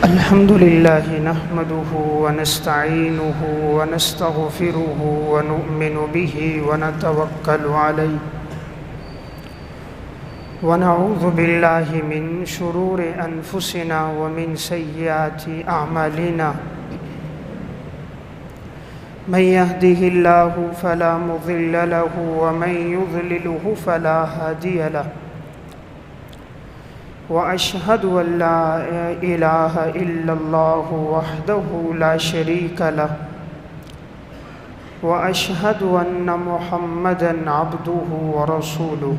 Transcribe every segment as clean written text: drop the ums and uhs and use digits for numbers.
الحمد لله نحمده ونستعينه ونستغفره ونؤمن به ونتوكل عليه ونعوذ بالله من شرور أنفسنا ومن سيئات أعمالنا من يهده الله فلا مضل له ومن يضلله فلا هادي له وأشهد أن لا إله إلا الله وحده لا شريك له وأشهد أن محمدًا عبده ورسوله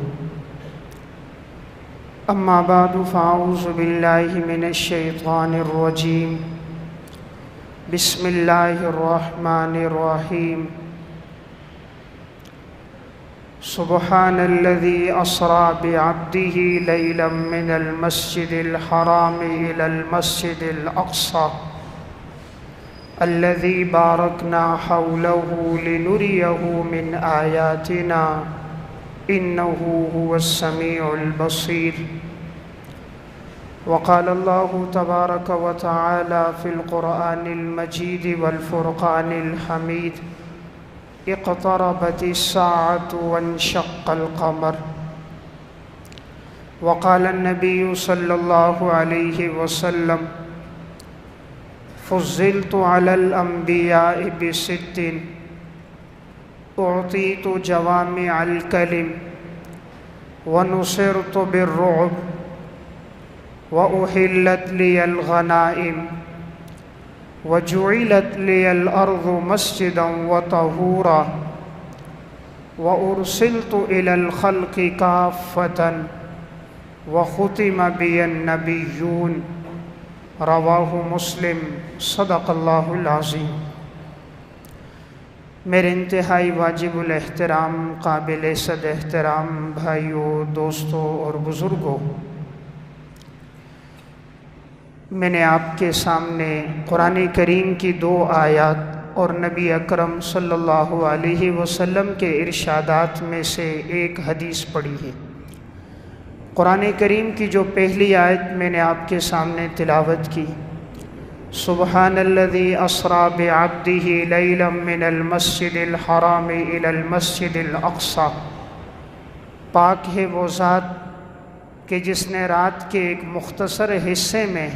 أما بعد فأعوذ بالله من الشيطان الرجيم بسم الله الرحمن الرحيم سبحان الذي أسرى بعبده ليلا من المسجد الحرام إلى المسجد الأقصى الذي باركنا حوله لنريه من آياتنا إنه هو السميع البصير وقال الله تبارك وتعالى في القرآن المجيد والفرقان الحميد اقتربت الساعة وانشق القمر وقال النبي صلى الله عليه وسلم فضلت على الأنبياء بست أعطيت جوامع الكلم ونصرت بالرعب وأحلت لي الغنائم وجعلت لي الأرض مسجدا وطهورا وأرسلت إلى الخلق كافة وختم بي النبيون رواہ مسلم صدق اللہ العظیم۔ میرے انتہائی واجب الاحترام قابل صد احترام بھائیوں، دوستوں اور بزرگوں، میں نے آپ کے سامنے قرآن کریم کی 2 آیات اور نبی اکرم صلی اللہ علیہ وسلم کے ارشادات میں سے ایک حدیث پڑھی ہے۔ قرآن کریم کی جو پہلی آیت میں نے آپ کے سامنے تلاوت کی، سبحان الذی اسریٰ بعبدہ لیلا من المسجد الحرام الی المسجد الاقصی، پاک ہے وہ ذات کہ جس نے رات کے ایک مختصر حصے میں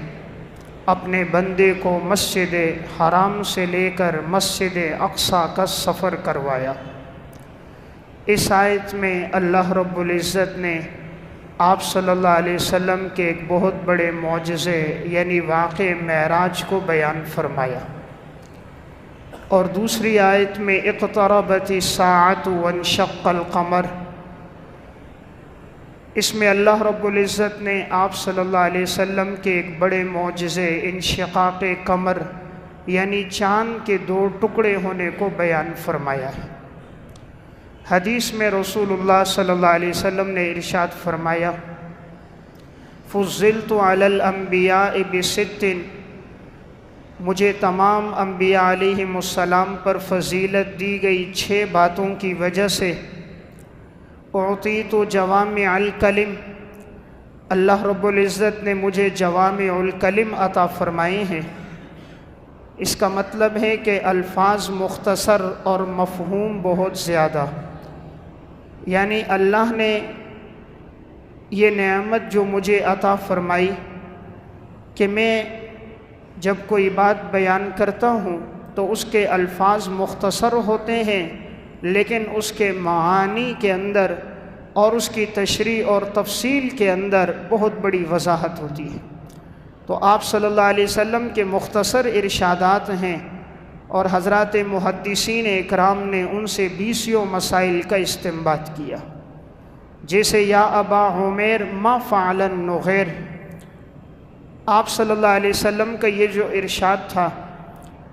اپنے بندے کو مسجد حرام سے لے کر مسجد اقصی کا سفر کروایا۔ اس آیت میں اللہ رب العزت نے آپ صلی اللہ علیہ وسلم کے ایک بہت بڑے معجزے یعنی واقع معراج کو بیان فرمایا، اور دوسری آیت میں اقتربت الساعۃ وانشق القمر، اس میں اللہ رب العزت نے آپ صلی اللہ علیہ وسلم کے ایک بڑے معجزے انشقاق قمر یعنی چاند کے 2 ٹکڑے ہونے کو بیان فرمایا ہے۔ حدیث میں رسول اللہ صلی اللہ علیہ وسلم نے ارشاد فرمایا فضلت علی الانبیاء بست، مجھے تمام انبیاء علیہم السلام پر فضیلت دی گئی 6 باتوں کی وجہ سے۔ اعطیت جوامع الکلم، اللہ رب العزت نے مجھے جوامع الکلم عطا فرمائے ہیں۔ اس کا مطلب ہے کہ الفاظ مختصر اور مفہوم بہت زیادہ، یعنی اللہ نے یہ نعمت جو مجھے عطا فرمائی کہ میں جب کوئی بات بیان کرتا ہوں تو اس کے الفاظ مختصر ہوتے ہیں، لیکن اس کے معانی کے اندر اور اس کی تشریح اور تفصیل کے اندر بہت بڑی وضاحت ہوتی ہے۔ تو آپ صلی اللہ علیہ وسلم کے مختصر ارشادات ہیں، اور حضرات محدثین اکرام نے ان سے 20 مسائل کا استنباط کیا، جیسے یا ابا عمیر ما فعل النغیر، آپ صلی اللہ علیہ وسلم کا یہ جو ارشاد تھا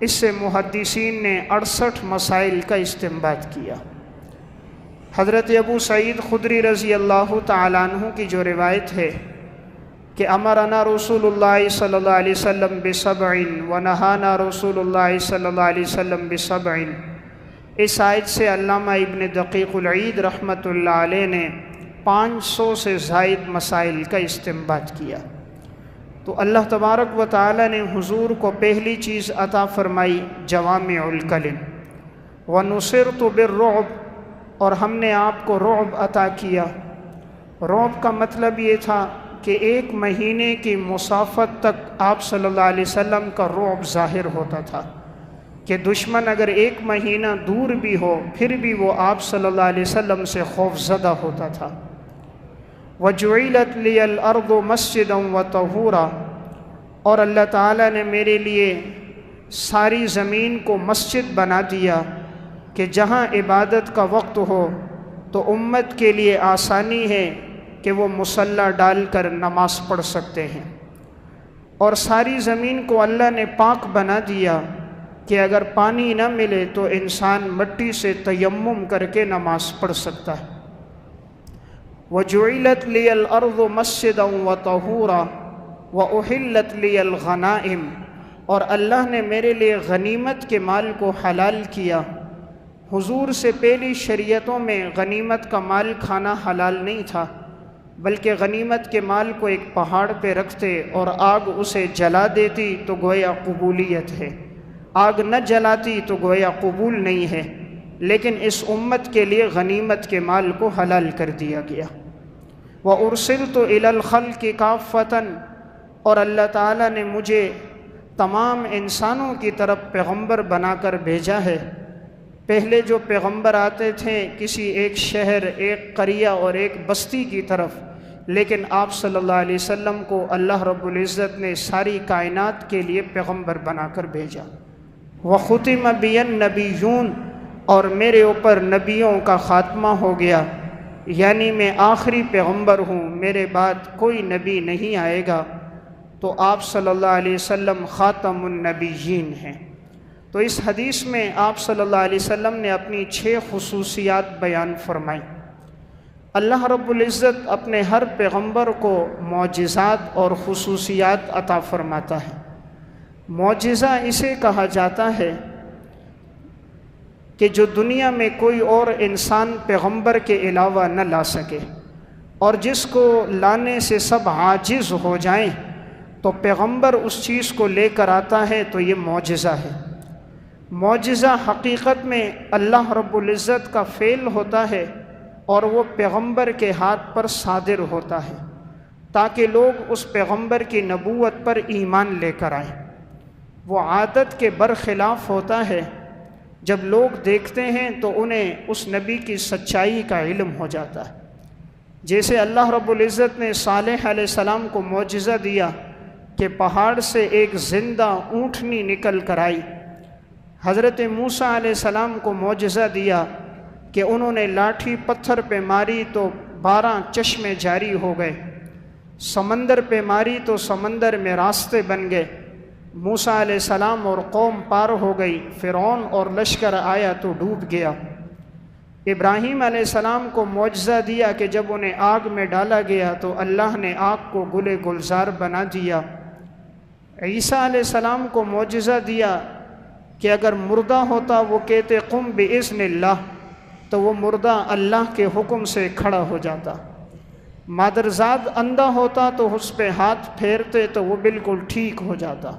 اس سے محدثین نے 68 مسائل کا استنباط کیا۔ حضرت ابو سعید خدری رضی اللہ تعالیٰ عنہ کی جو روایت ہے کہ امرنا رسول اللہ صلی اللہ علیہ وسلم بسبع ونہانا رسول اللہ صلی اللہ علیہ وسلم بسبع، اس آیت سے علامہ ابن دقیق العید رحمۃ اللہ علیہ نے 500 سے زائد مسائل کا استنباط کیا۔ تو اللہ تبارک و تعالی نے حضور کو پہلی چیز عطا فرمائی جوامع الکلم، وَنُصِرْتُ بِالرُّعْبِ، اور ہم نے آپ کو رعب عطا کیا۔ رعب کا مطلب یہ تھا کہ 1 مہینے کی مسافت تک آپ صلی اللہ علیہ وسلم کا رعب ظاہر ہوتا تھا کہ دشمن اگر 1 مہینہ دور بھی ہو پھر بھی وہ آپ صلی اللہ علیہ وسلم سے خوف زدہ ہوتا تھا۔ وَجُعِلَتْ لِيَ الْأَرْضُ مَسْجِدًا وَطَهُورًا، اور اللہ تعالیٰ نے میرے لیے ساری زمین کو مسجد بنا دیا کہ جہاں عبادت کا وقت ہو تو امت کے لیے آسانی ہے کہ وہ مصلی ڈال کر نماز پڑھ سکتے ہیں، اور ساری زمین کو اللہ نے پاک بنا دیا کہ اگر پانی نہ ملے تو انسان مٹی سے تیمم کر کے نماز پڑھ سکتا ہے۔ وَجُعِلَتْ لِيَ الْأَرْضُ مَسْجِدًا وَطَهُورًا وَأُحِلَّتْ لِيَ الْغَنَائِمُ، اور اللہ نے میرے لیے غنیمت کے مال کو حلال کیا۔ حضور سے پہلی شریعتوں میں غنیمت کا مال کھانا حلال نہیں تھا، بلکہ غنیمت کے مال کو ایک پہاڑ پہ رکھتے اور آگ اسے جلا دیتی تو گویا قبولیت ہے، آگ نہ جلاتی تو گویا قبول نہیں ہے، لیکن اس امت کے لیے غنیمت کے مال کو حلال کر دیا گیا۔ وَأُرْسِلْتُ إِلَى الْخَلْقِ كَافَّةً، اور اللہ تعالیٰ نے مجھے تمام انسانوں کی طرف پیغمبر بنا کر بھیجا ہے۔ پہلے جو پیغمبر آتے تھے کسی ایک شہر، ایک قریہ اور ایک بستی کی طرف، لیکن آپ صلی اللہ علیہ وسلم کو اللہ رب العزت نے ساری کائنات کے لیے پیغمبر بنا کر بھیجا۔ وَخُتِمَ بِيَ النَّبِيُّونَ، اور میرے اوپر نبیوں کا خاتمہ ہو گیا، یعنی میں آخری پیغمبر ہوں، میرے بعد کوئی نبی نہیں آئے گا، تو آپ صلی اللہ علیہ وسلم خاتم النبیین ہیں۔ تو اس حدیث میں آپ صلی اللہ علیہ وسلم نے اپنی 6 خصوصیات بیان فرمائیں۔ اللہ رب العزت اپنے ہر پیغمبر کو معجزات اور خصوصیات عطا فرماتا ہے۔ معجزہ اسے کہا جاتا ہے کہ جو دنیا میں کوئی اور انسان پیغمبر کے علاوہ نہ لا سکے، اور جس کو لانے سے سب عاجز ہو جائیں تو پیغمبر اس چیز کو لے کر آتا ہے، تو یہ معجزہ ہے۔ معجزہ حقیقت میں اللہ رب العزت کا فعل ہوتا ہے اور وہ پیغمبر کے ہاتھ پر صادر ہوتا ہے تاکہ لوگ اس پیغمبر کی نبوت پر ایمان لے کر آئیں۔ وہ عادت کے برخلاف ہوتا ہے، جب لوگ دیکھتے ہیں تو انہیں اس نبی کی سچائی کا علم ہو جاتا ہے۔ جیسے اللہ رب العزت نے صالح علیہ السلام کو معجزہ دیا کہ پہاڑ سے ایک زندہ اونٹنی نکل کر آئی، حضرت موسیٰ علیہ السلام کو معجزہ دیا کہ انہوں نے لاٹھی پتھر پہ ماری تو 12 چشمے جاری ہو گئے، سمندر پہ ماری تو سمندر میں راستے بن گئے، موسیٰ علیہ السلام اور قوم پار ہو گئی، فرعون اور لشکر آیا تو ڈوب گیا۔ ابراہیم علیہ السلام کو معجزہ دیا کہ جب انہیں آگ میں ڈالا گیا تو اللہ نے آگ کو گل گلزار بنا دیا۔ عیسیٰ علیہ السلام کو معجزہ دیا کہ اگر مردہ ہوتا وہ کہتے قم بإذن اللہ، تو وہ مردہ اللہ کے حکم سے کھڑا ہو جاتا۔ مادرزاد اندھا ہوتا تو اس پہ ہاتھ پھیرتے تو وہ بالکل ٹھیک ہو جاتا۔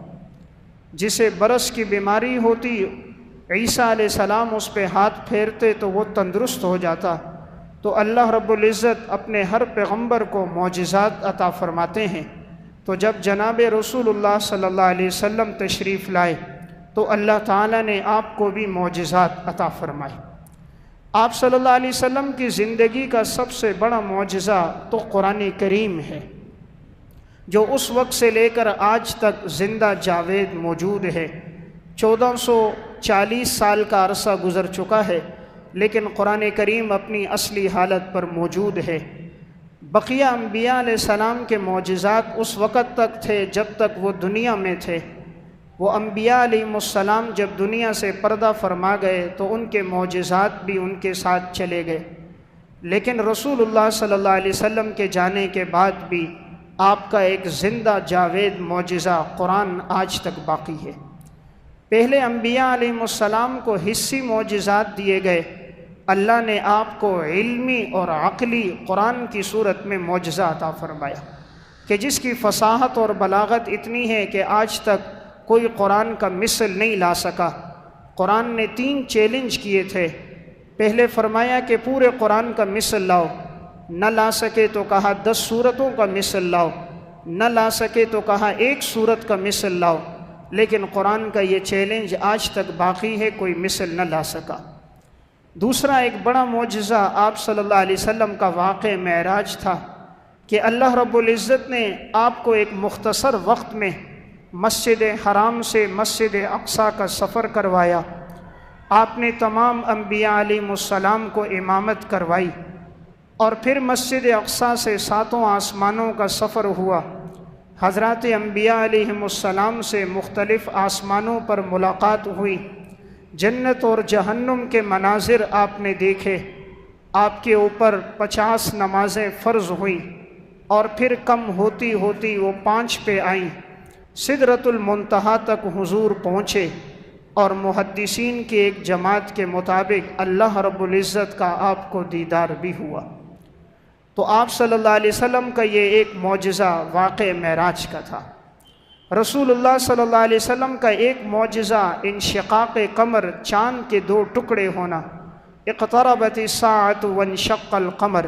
جسے برس کی بیماری ہوتی عیسیٰ علیہ السلام اس پہ ہاتھ پھیرتے تو وہ تندرست ہو جاتا۔ تو اللہ رب العزت اپنے ہر پیغمبر کو معجزات عطا فرماتے ہیں۔ تو جب جناب رسول اللہ صلی اللہ علیہ وسلم تشریف لائے تو اللہ تعالیٰ نے آپ کو بھی معجزات عطا فرمائے۔ آپ صلی اللہ علیہ وسلم کی زندگی کا سب سے بڑا معجزہ تو قرآن کریم ہے، جو اس وقت سے لے کر آج تک زندہ جاوید موجود ہے۔ 1440 سال کا عرصہ گزر چکا ہے، لیکن قرآن کریم اپنی اصلی حالت پر موجود ہے۔ بقیہ انبیاء علیہ السلام کے معجزات اس وقت تک تھے جب تک وہ دنیا میں تھے۔ وہ انبیاء علیہ السلام جب دنیا سے پردہ فرما گئے تو ان کے معجزات بھی ان کے ساتھ چلے گئے، لیکن رسول اللہ صلی اللہ علیہ وسلم کے جانے کے بعد بھی آپ کا ایک زندہ جاوید معجزہ قرآن آج تک باقی ہے۔ پہلے انبیاء علیہ السلام کو حصی معجزات دیے گئے، اللہ نے آپ کو علمی اور عقلی قرآن کی صورت میں معجزہ عطا فرمایا۔ کہ جس کی فصاحت اور بلاغت اتنی ہے کہ آج تک کوئی قرآن کا مثل نہیں لا سکا۔ قرآن نے 3 چیلنج کیے تھے۔ پہلے فرمایا کہ پورے قرآن کا مثل لاؤ، نہ لا سکے تو کہا 10 سورتوں کا مثل لاؤ، نہ لا سکے تو کہا 1 سورت کا مثل لاؤ، لیکن قرآن کا یہ چیلنج آج تک باقی ہے، کوئی مثل نہ لا سکا۔ دوسرا ایک بڑا معجزہ آپ صلی اللہ علیہ وسلم کا واقع معراج تھا کہ اللہ رب العزت نے آپ کو ایک مختصر وقت میں مسجد حرام سے مسجد اقصیٰ کا سفر کروایا۔ آپ نے تمام انبیاء علیہ السلام کو امامت کروائی، اور پھر مسجد اقصیٰ سے 7 آسمانوں کا سفر ہوا۔ حضرات انبیاء علیہ السلام سے مختلف آسمانوں پر ملاقات ہوئی، جنت اور جہنم کے مناظر آپ نے دیکھے، آپ کے اوپر 50 نمازیں فرض ہوئیں، اور پھر کم ہوتی ہوتی وہ 5 پہ آئیں، سدرۃ المنتہا تک حضور پہنچے، اور محدثین کی ایک جماعت کے مطابق اللہ رب العزت کا آپ کو دیدار بھی ہوا۔ تو آپ صلی اللہ علیہ وسلم کا یہ ایک معجزہ واقع معراج کا تھا۔ رسول اللہ صلی اللہ علیہ وسلم کا ایک معجزہ انشقاق قمر، چاند کے 2 ٹکڑے ہونا، اقتربت الساعۃ وانشق القمر۔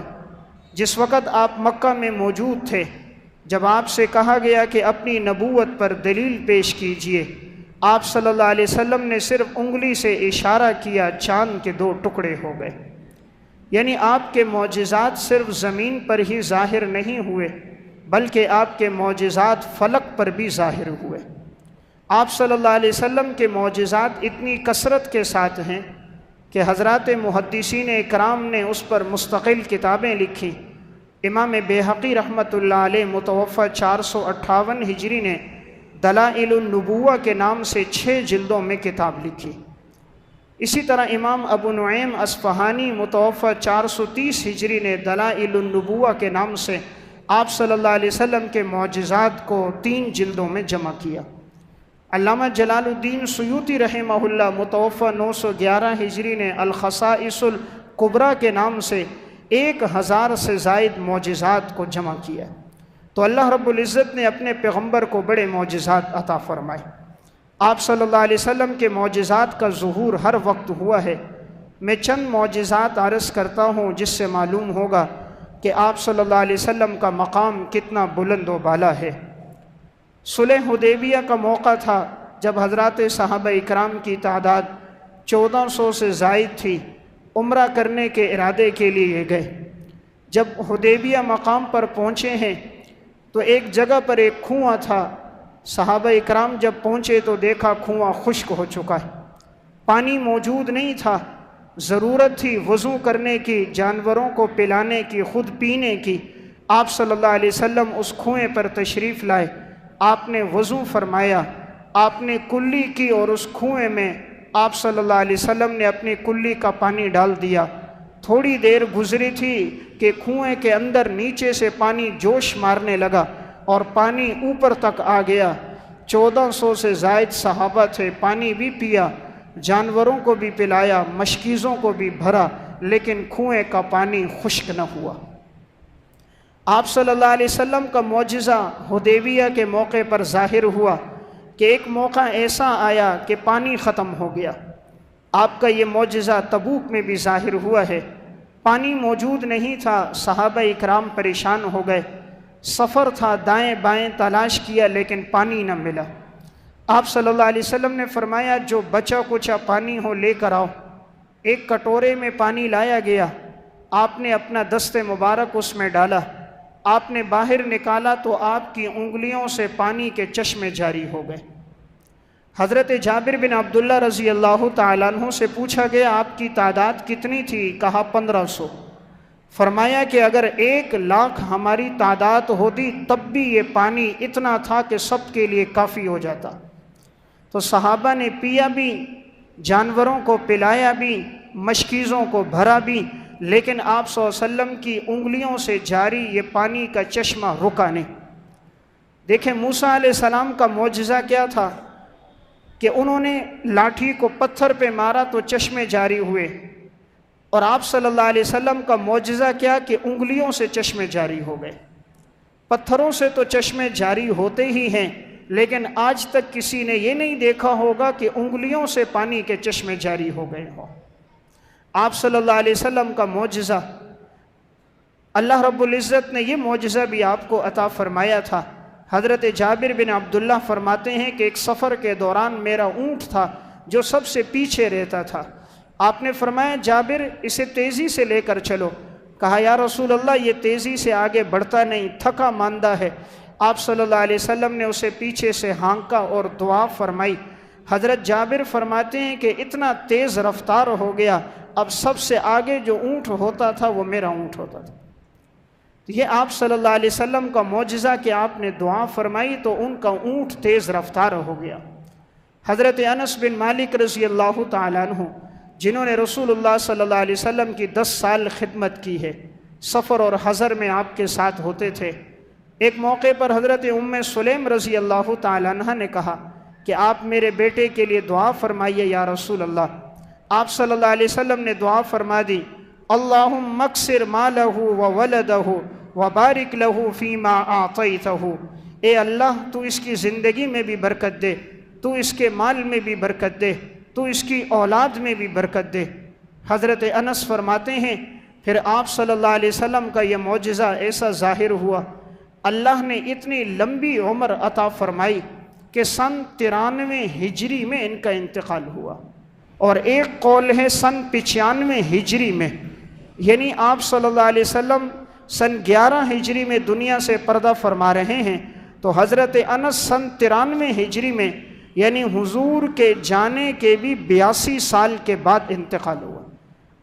جس وقت آپ مکہ میں موجود تھے، جب آپ سے کہا گیا کہ اپنی نبوت پر دلیل پیش کیجئے، آپ صلی اللہ علیہ وسلم نے صرف انگلی سے اشارہ کیا، چاند کے 2 ٹکڑے ہو گئے۔ یعنی آپ کے معجزات صرف زمین پر ہی ظاہر نہیں ہوئے، بلکہ آپ کے معجزات فلک پر بھی ظاہر ہوئے۔ آپ صلی اللہ علیہ وسلم کے معجزات اتنی کثرت کے ساتھ ہیں کہ حضرات محدثین اکرام نے اس پر مستقل کتابیں لکھی۔ امام بیہقی رحمۃ اللہ علیہ متوفی 458 ہجری نے دلائل النبوہ کے نام سے 6 جلدوں میں کتاب لکھی۔ اسی طرح امام ابو نعیم اصفہانی متوفی 430 ہجری نے دلائل النبوہ کے نام سے آپ صلی اللہ علیہ وسلم کے معجزات کو 3 جلدوں میں جمع کیا۔ علامہ جلال الدین سیوطی رحمہ اللہ متوفی 911 ہجری نے الخصائص الکبریٰ کے نام سے 1000 سے زائد معجزات کو جمع کیا۔ تو اللہ رب العزت نے اپنے پیغمبر کو بڑے معجزات عطا فرمائے۔ آپ صلی اللہ علیہ وسلم کے معجزات کا ظہور ہر وقت ہوا ہے۔ میں چند معجزات عرض کرتا ہوں جس سے معلوم ہوگا کہ آپ صلی اللہ علیہ وسلم کا مقام کتنا بلند و بالا ہے۔ صلح حدیبیہ کا موقع تھا جب حضرات صحابہ اکرام کی تعداد 1400 سے زائد تھی، عمرہ کرنے کے ارادے کے لیے گئے۔ جب حدیبیہ مقام پر پہنچے ہیں تو ایک جگہ پر ایک کنواں تھا۔ صحابہ اکرام جب پہنچے تو دیکھا کنواں خشک ہو چکا ہے، پانی موجود نہیں تھا۔ ضرورت تھی وضو کرنے کی، جانوروں کو پلانے کی، خود پینے کی۔ آپ صلی اللہ علیہ وسلم اس کنویں پر تشریف لائے، آپ نے وضو فرمایا، آپ نے کلی کی، اور اس کنویں میں آپ صلی اللہ علیہ وسلم نے اپنی کلی کا پانی ڈال دیا۔ تھوڑی دیر گزری تھی کہ کنویں کے اندر نیچے سے پانی جوش مارنے لگا اور پانی اوپر تک آ گیا۔ 1400 سے زائد صحابہ تھے، پانی بھی پیا، جانوروں کو بھی پلایا، مشکیزوں کو بھی بھرا، لیکن کنویں کا پانی خشک نہ ہوا۔ آپ صلی اللہ علیہ وسلم کا معجزہ حدیبیہ کے موقع پر ظاہر ہوا کہ ایک موقع ایسا آیا کہ پانی ختم ہو گیا۔ آپ کا یہ معجزہ تبوک میں بھی ظاہر ہوا ہے، پانی موجود نہیں تھا، صحابہ اکرام پریشان ہو گئے، سفر تھا، دائیں بائیں تلاش کیا لیکن پانی نہ ملا۔ آپ صلی اللہ علیہ وسلم نے فرمایا جو بچا کچا پانی ہو لے کر آؤ۔ ایک کٹورے میں پانی لایا گیا، آپ نے اپنا دست مبارک اس میں ڈالا، آپ نے باہر نکالا تو آپ کی انگلیوں سے پانی کے چشمے جاری ہو گئے۔ حضرت جابر بن عبداللہ رضی اللہ تعالیٰ عنہ سے پوچھا گیا آپ کی تعداد کتنی تھی؟ کہا 1500۔ فرمایا کہ اگر 1,00,000 ہماری تعداد ہوتی تب بھی یہ پانی اتنا تھا کہ سب کے لیے کافی ہو جاتا۔ تو صحابہ نے پیا بھی، جانوروں کو پلایا بھی، مشکیزوں کو بھرا بھی، لیکن آپ صلی اللہ علیہ وسلم کی انگلیوں سے جاری یہ پانی کا چشمہ رکا نہیں۔ دیکھیں موسیٰ علیہ السلام کا معجزہ کیا تھا کہ انہوں نے لاٹھی کو پتھر پہ مارا تو چشمے جاری ہوئے، اور آپ صلی اللہ علیہ وسلم کا معجزہ کیا کہ انگلیوں سے چشمے جاری ہو گئے۔ پتھروں سے تو چشمے جاری ہوتے ہی ہیں، لیکن آج تک کسی نے یہ نہیں دیکھا ہوگا کہ انگلیوں سے پانی کے چشمے جاری ہو گئے ہوں۔ آپ صلی اللہ علیہ وسلم کا معجزہ، اللہ رب العزت نے یہ معجزہ بھی آپ کو عطا فرمایا تھا۔ حضرت جابر بن عبداللہ فرماتے ہیں کہ ایک سفر کے دوران میرا اونٹ تھا جو سب سے پیچھے رہتا تھا۔ آپ نے فرمایا جابر اسے تیزی سے لے کر چلو۔ کہا یا رسول اللہ یہ تیزی سے آگے بڑھتا نہیں، تھکا ماندہ ہے۔ آپ صلی اللہ علیہ وسلم نے اسے پیچھے سے ہانکا اور دعا فرمائی۔ حضرت جابر فرماتے ہیں کہ اتنا تیز رفتار ہو گیا، اب سب سے آگے جو اونٹ ہوتا تھا وہ میرا اونٹ ہوتا تھا۔ یہ آپ صلی اللہ علیہ وسلم کا معجزہ کہ آپ نے دعا فرمائی تو ان کا اونٹ تیز رفتار ہو گیا۔ حضرت انس بن مالک رضی اللہ تعالیٰ عنہ، جنہوں نے رسول اللہ صلی اللہ علیہ وسلم کی 10 سال خدمت کی ہے، سفر اور حضر میں آپ کے ساتھ ہوتے تھے۔ ایک موقع پر حضرت ام سلیم رضی اللہ تعالیٰ عنہ نے کہا کہ آپ میرے بیٹے کے لیے دعا فرمائیے یا رسول اللہ۔ آپ صلی اللہ علیہ وسلم نے دعا فرما دی، اللہم اکثر مالہ وولدہ وبارک لہ فیما اعطیتہ۔ اے اللہ تو اس کی زندگی میں بھی برکت دے، تو اس کے مال میں بھی برکت دے، تو اس کی اولاد میں بھی برکت دے۔ حضرت انس فرماتے ہیں پھر آپ صلی اللہ علیہ وسلم کا یہ معجزہ ایسا ظاہر ہوا، اللہ نے اتنی لمبی عمر عطا فرمائی کہ سن 93 ہجری میں ان کا انتقال ہوا، اور ایک قول ہے سن 95 ہجری میں، یعنی آپ صلی اللہ علیہ وسلم سن 11 ہجری میں دنیا سے پردہ فرما رہے ہیں، تو حضرت انس سن 93 ہجری میں، یعنی حضور کے جانے کے بھی 82 سال کے بعد انتقال ہوا۔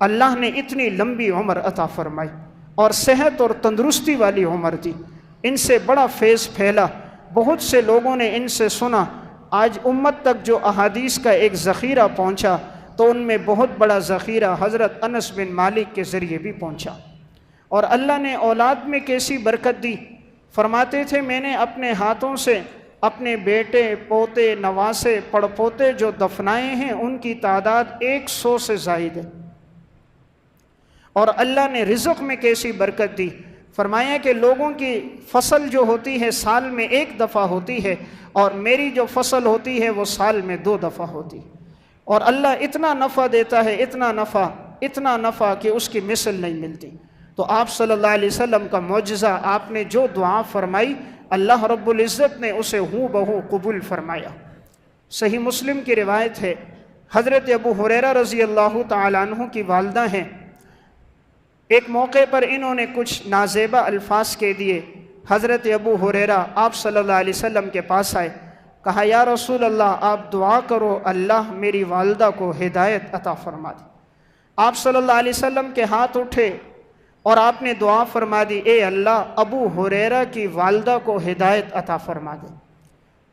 اللہ نے اتنی لمبی عمر عطا فرمائی اور صحت اور تندرستی والی عمر دی۔ ان سے بڑا فیض پھیلا، بہت سے لوگوں نے ان سے سنا۔ آج امت تک جو احادیث کا ایک ذخیرہ پہنچا تو ان میں بہت بڑا ذخیرہ حضرت انس بن مالک کے ذریعے بھی پہنچا۔ اور اللہ نے اولاد میں کیسی برکت دی، فرماتے تھے میں نے اپنے ہاتھوں سے اپنے بیٹے، پوتے، نواسے، پڑپوتے جو دفنائے ہیں ان کی تعداد 100 سے زائد ہے۔ اور اللہ نے رزق میں کیسی برکت دی، فرمایا کہ لوگوں کی فصل جو ہوتی ہے سال میں 1 دفعہ ہوتی ہے، اور میری جو فصل ہوتی ہے وہ سال میں 2 دفعہ ہوتی ہے۔ اور اللہ اتنا نفع دیتا ہے، اتنا نفع کہ اس کی مثل نہیں ملتی۔ تو آپ صلی اللہ علیہ وسلم کا معجزہ، آپ نے جو دعا فرمائی اللہ رب العزت نے اسے ہو بہو قبول فرمایا۔ صحیح مسلم کی روایت ہے، حضرت ابو ہریرہ رضی اللہ تعالیٰ عنہ کی والدہ ہیں، ایک موقع پر انہوں نے کچھ نازیبہ الفاظ کہہ دیے۔ حضرت ابو ہریرہ آپ صلی اللہ علیہ وسلم کے پاس آئے، کہا یا رسول اللہ آپ دعا کرو اللہ میری والدہ کو ہدایت عطا فرما دے۔ آپ صلی اللہ علیہ وسلم کے ہاتھ اٹھے اور آپ نے دعا فرما دی، اے اللہ ابو ہریرہ کی والدہ کو ہدایت عطا فرما دے۔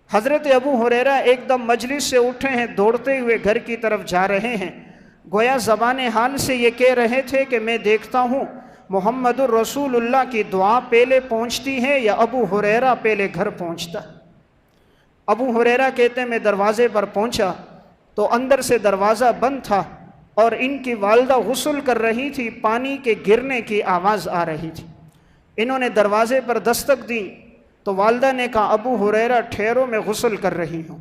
حضرت ابو ہریرہ ایک دم مجلس سے اٹھے ہیں، دوڑتے ہوئے گھر کی طرف جا رہے ہیں، گویا زبان حال سے یہ کہہ رہے تھے کہ میں دیکھتا ہوں محمد الرسول اللہ کی دعا پہلے پہنچتی ہے یا ابو ہریرہ پہلے گھر پہنچتا۔ ابو ہریرہ کہتے ہیں میں دروازے پر پہنچا تو اندر سے دروازہ بند تھا اور ان کی والدہ غسل کر رہی تھی، پانی کے گرنے کی آواز آ رہی تھی۔ انہوں نے دروازے پر دستک دی تو والدہ نے کہا ابو ہریرہ ٹھہرو میں غسل کر رہی ہوں۔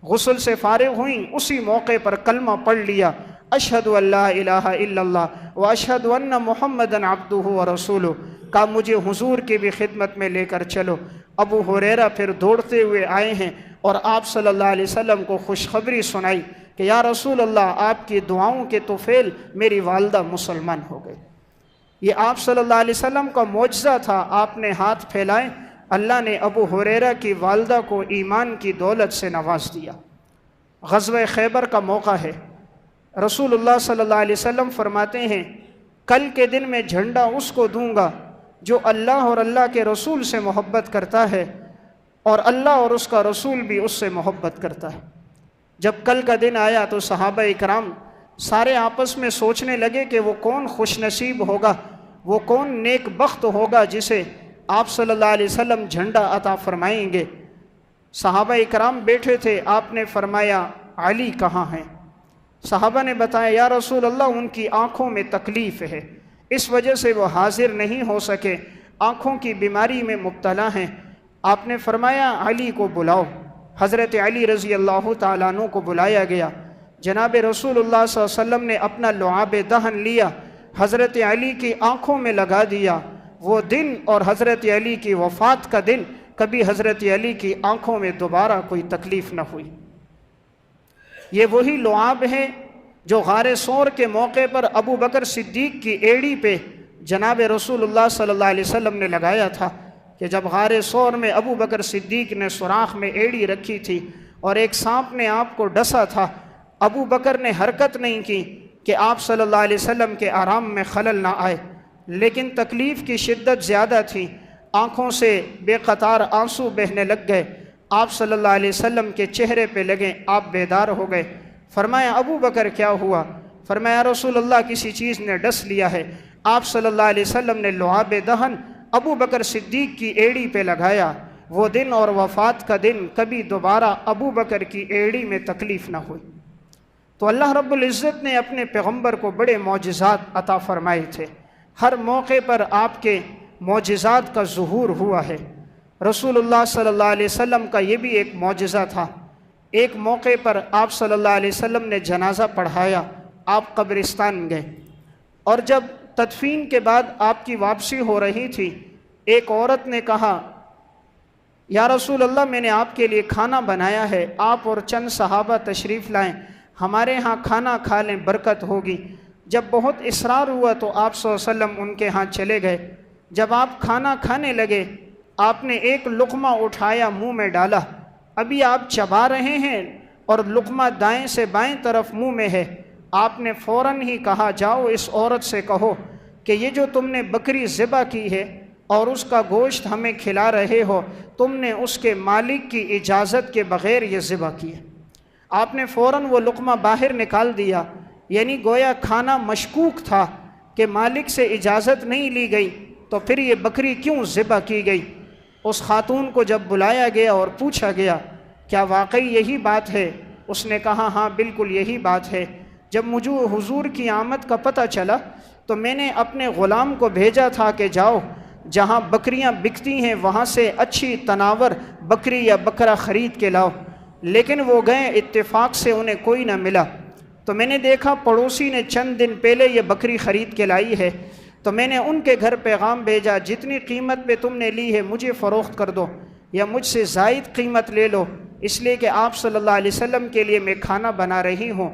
غسل سے فارغ ہوئیں، اسی موقع پر کلمہ پڑھ لیا، اشہد ان لا الہ الا اللہ و اشہد ان محمدًا عبدہ و رسولہ، کہا مجھے حضور کی بھی خدمت میں لے کر چلو۔ ابو ہریرہ پھر دوڑتے ہوئے آئے ہیں اور آپ صلی اللہ علیہ وسلم کو خوشخبری سنائی کہ یا رسول اللہ آپ کی دعاؤں کے طفیل میری والدہ مسلمان ہو گئی۔ یہ آپ صلی اللہ علیہ وسلم کا معجزہ تھا، آپ نے ہاتھ پھیلائے، اللہ نے ابو ہریرہ کی والدہ کو ایمان کی دولت سے نواز دیا۔ غزوہ خیبر کا موقع ہے، رسول اللہ صلی اللہ علیہ وسلم فرماتے ہیں کل کے دن میں جھنڈا اس کو دوں گا جو اللہ اور اللہ کے رسول سے محبت کرتا ہے اور اللہ اور اس کا رسول بھی اس سے محبت کرتا ہے۔ جب کل کا دن آیا تو صحابہ اکرام سارے آپس میں سوچنے لگے کہ وہ کون خوش نصیب ہوگا، وہ کون نیک بخت ہوگا جسے آپ صلی اللہ علیہ وسلم جھنڈا عطا فرمائیں گے۔ صحابہ اکرام بیٹھے تھے، آپ نے فرمایا علی کہاں ہیں؟ صحابہ نے بتایا یا رسول اللہ ان کی آنکھوں میں تکلیف ہے، اس وجہ سے وہ حاضر نہیں ہو سکے۔ آنکھوں کی بیماری میں مبتلا ہیں۔ آپ نے فرمایا علی کو بلاؤ۔ حضرت علی رضی اللہ تعالیٰ عنہ کو بلایا گیا۔ جناب رسول اللہ صلی اللہ علیہ وسلم نے اپنا لعاب دہن لیا، حضرت علی کی آنکھوں میں لگا دیا۔ وہ دن اور حضرت علی کی وفات کا دن، کبھی حضرت علی کی آنکھوں میں دوبارہ کوئی تکلیف نہ ہوئی۔ یہ وہی لعاب ہے جو غار ثور کے موقع پر ابو بکر صدیق کی ایڑی پہ جناب رسول اللہ صلی اللہ علیہ وسلم نے لگایا تھا، کہ جب غار ثور میں ابو بکر صدیق نے سوراخ میں ایڑی رکھی تھی اور ایک سانپ نے آپ کو ڈسا تھا، ابو بکر نے حرکت نہیں کی کہ آپ صلی اللہ علیہ وسلم کے آرام میں خلل نہ آئے، لیکن تکلیف کی شدت زیادہ تھی، آنکھوں سے بے قطار آنسو بہنے لگ گئے، آپ صلی اللہ علیہ وسلم کے چہرے پہ لگے، آپ بیدار ہو گئے۔ فرمایا ابو بکر کیا ہوا؟ فرمایا رسول اللہ کسی چیز نے ڈس لیا ہے۔ آپ صلی اللہ علیہ وسلم نے لعاب دہن ابو بکر صدیق کی ایڑی پہ لگایا۔ وہ دن اور وفات کا دن، کبھی دوبارہ ابو بکر کی ایڑی میں تکلیف نہ ہوئی۔ تو اللہ رب العزت نے اپنے پیغمبر کو بڑے معجزات عطا فرمائے تھے، ہر موقع پر آپ کے معجزات کا ظہور ہوا ہے۔ رسول اللہ صلی اللہ علیہ وسلم کا یہ بھی ایک معجزہ تھا۔ ایک موقع پر آپ صلی اللہ علیہ وسلم نے جنازہ پڑھایا، آپ قبرستان گئے، اور جب تدفین کے بعد آپ کی واپسی ہو رہی تھی، ایک عورت نے کہا یا رسول اللہ میں نے آپ کے لیے کھانا بنایا ہے، آپ اور چند صحابہ تشریف لائیں، ہمارے ہاں کھانا کھا لیں، برکت ہوگی۔ جب بہت اصرار ہوا تو آپ صلی اللہ علیہ وسلم ان کے ہاں چلے گئے۔ جب آپ کھانا کھانے لگے، آپ نے ایک لقمہ اٹھایا، منہ میں ڈالا، ابھی آپ چبا رہے ہیں اور لقمہ دائیں سے بائیں طرف منہ میں ہے، آپ نے فوراً ہی کہا جاؤ اس عورت سے کہو کہ یہ جو تم نے بکری ذبح کی ہے اور اس کا گوشت ہمیں کھلا رہے ہو، تم نے اس کے مالک کی اجازت کے بغیر یہ ذبح کی ہے۔ آپ نے فوراً وہ لقمہ باہر نکال دیا، یعنی گویا کھانا مشکوک تھا کہ مالک سے اجازت نہیں لی گئی، تو پھر یہ بکری کیوں ذبح کی گئی؟ اس خاتون کو جب بلایا گیا اور پوچھا گیا کیا واقعی یہی بات ہے؟ اس نے کہا ہاں بالکل یہی بات ہے۔ جب مجھے حضور کی آمد کا پتہ چلا تو میں نے اپنے غلام کو بھیجا تھا کہ جاؤ جہاں بکریاں بکتی ہیں وہاں سے اچھی تناور بکری یا بکرا خرید کے لاؤ، لیکن وہ گئے، اتفاق سے انہیں کوئی نہ ملا۔ تو میں نے دیکھا پڑوسی نے چند دن پہلے یہ بکری خرید کے لائی ہے، تو میں نے ان کے گھر پیغام بھیجا جتنی قیمت پہ تم نے لی ہے مجھے فروخت کر دو یا مجھ سے زائد قیمت لے لو، اس لیے کہ آپ صلی اللہ علیہ وسلم کے لیے میں کھانا بنا رہی ہوں۔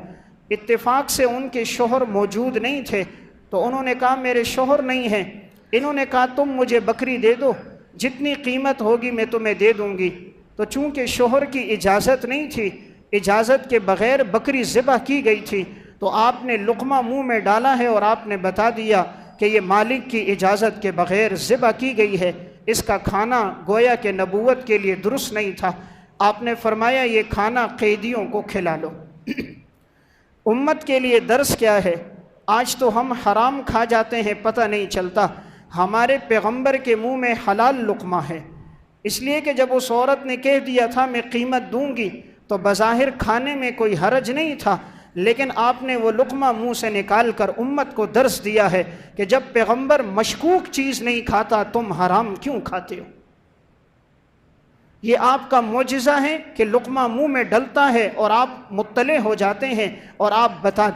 اتفاق سے ان کے شوہر موجود نہیں تھے، تو انہوں نے کہا میرے شوہر نہیں ہیں۔ انہوں نے کہا تم مجھے بکری دے دو، جتنی قیمت ہوگی میں تمہیں دے دوں گی۔ تو چونکہ شوہر کی اجازت نہیں تھی، اجازت کے بغیر بکری ذبح کی گئی تھی، تو آپ نے لقمہ منہ میں ڈالا ہے اور آپ نے بتا دیا کہ یہ مالک کی اجازت کے بغیر ذبح کی گئی ہے، اس کا کھانا گویا کہ نبوت کے لیے درست نہیں تھا۔ آپ نے فرمایا یہ کھانا قیدیوں کو کھلا لو۔ امت کے لیے درس کیا ہے؟ آج تو ہم حرام کھا جاتے ہیں، پتہ نہیں چلتا۔ ہمارے پیغمبر کے منہ میں حلال لقمہ ہے، اس لیے کہ جب اس عورت نے کہہ دیا تھا میں قیمت دوں گی تو بظاہر کھانے میں کوئی حرج نہیں تھا، لیکن آپ نے وہ لقمہ منہ سے نکال کر امت کو درس دیا ہے کہ جب پیغمبر مشکوک چیز نہیں کھاتا تم حرام کیوں کھاتے ہو؟ یہ آپ کا معجزہ ہے کہ لقمہ منہ میں ڈلتا ہے اور آپ مطلع ہو جاتے ہیں اور آپ بتا